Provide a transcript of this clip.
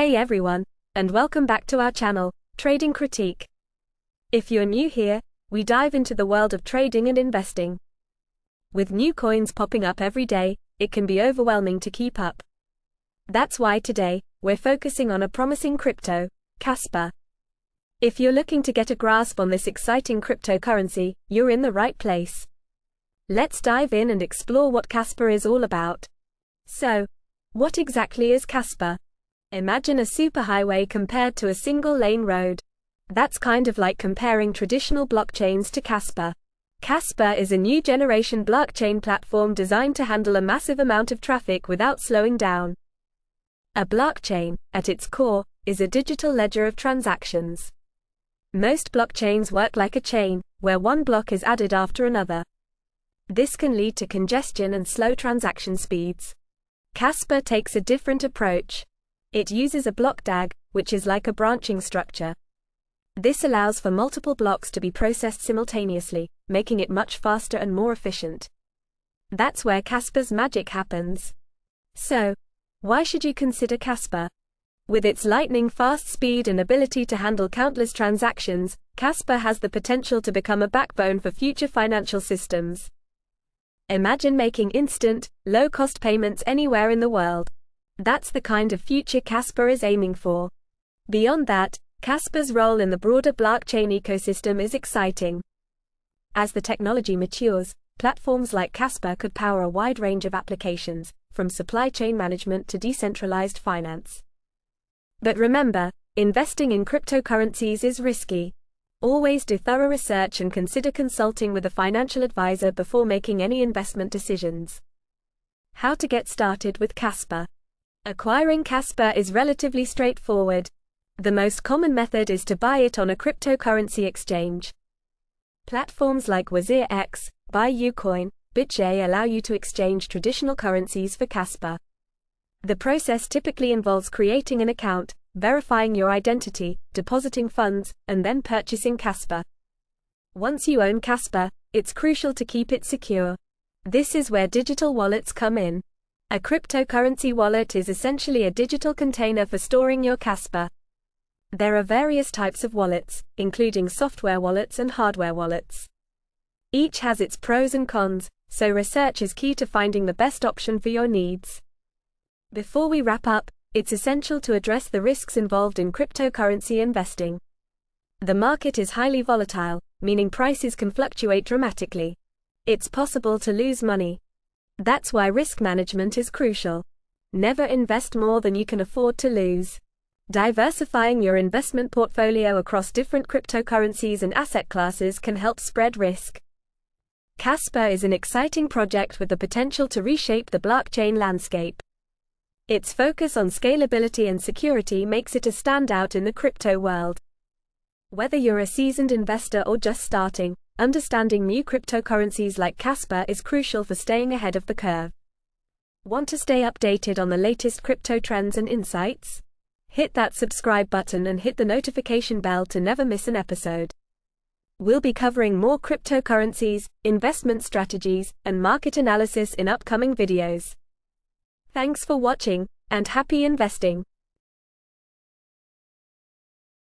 Hey everyone, and welcome back to our channel, Trading Critique. If you're new here, we dive into the world of trading and investing. With new coins popping up every day, it can be overwhelming to keep up. That's why today, we're focusing on a promising crypto, Kaspa. If you're looking to get a grasp on this exciting cryptocurrency, you're in the right place. Let's dive in and explore what Kaspa is all about. So, what exactly is Kaspa? Imagine a superhighway compared to a single-lane road. That's kind of like comparing traditional blockchains to Kaspa. Kaspa is a new generation blockchain platform designed to handle a massive amount of traffic without slowing down. A blockchain, at its core, is a digital ledger of transactions. Most blockchains work like a chain, where one block is added after another. This can lead to congestion and slow transaction speeds. Kaspa takes a different approach. It uses a block DAG, which is like a branching structure. This allows for multiple blocks to be processed simultaneously, making it much faster and more efficient. That's where Kaspa's magic happens. So, why should you consider Kaspa? With its lightning-fast speed and ability to handle countless transactions, Kaspa has the potential to become a backbone for future financial systems. Imagine making instant, low-cost payments anywhere in the world. That's the kind of future Kaspa is aiming for. Beyond that, Kaspa's role in the broader blockchain ecosystem is exciting. As the technology matures, platforms like Kaspa could power a wide range of applications, from supply chain management to decentralized finance. But remember, investing in cryptocurrencies is risky. Always do thorough research and consider consulting with a financial advisor before making any investment decisions. How to get started with Kaspa? Acquiring Kaspa is relatively straightforward. The most common method is to buy it on a cryptocurrency exchange. Platforms like WazirX, BuyUcoin, BitJ allow you to exchange traditional currencies for Kaspa. The process typically involves creating an account, verifying your identity, depositing funds, and then purchasing Kaspa. Once you own Kaspa, it's crucial to keep it secure. This is where digital wallets come in. A cryptocurrency wallet is essentially a digital container for storing your Kaspa. There are various types of wallets, including software wallets and hardware wallets. Each has its pros and cons, so research is key to finding the best option for your needs. Before we wrap up, it's essential to address the risks involved in cryptocurrency investing. The market is highly volatile, meaning prices can fluctuate dramatically. It's possible to lose money. That's why risk management is crucial. Never invest more than you can afford to lose. Diversifying your investment portfolio across different cryptocurrencies and asset classes can help spread risk. Kaspa is an exciting project with the potential to reshape the blockchain landscape. Its focus on scalability and security makes it a standout in the crypto world. Whether you're a seasoned investor or just starting, understanding new cryptocurrencies like Kaspa is crucial for staying ahead of the curve. Want to stay updated on the latest crypto trends and insights? Hit that subscribe button and hit the notification bell to never miss an episode. We'll be covering more cryptocurrencies, investment strategies, and market analysis in upcoming videos. Thanks for watching, and happy investing!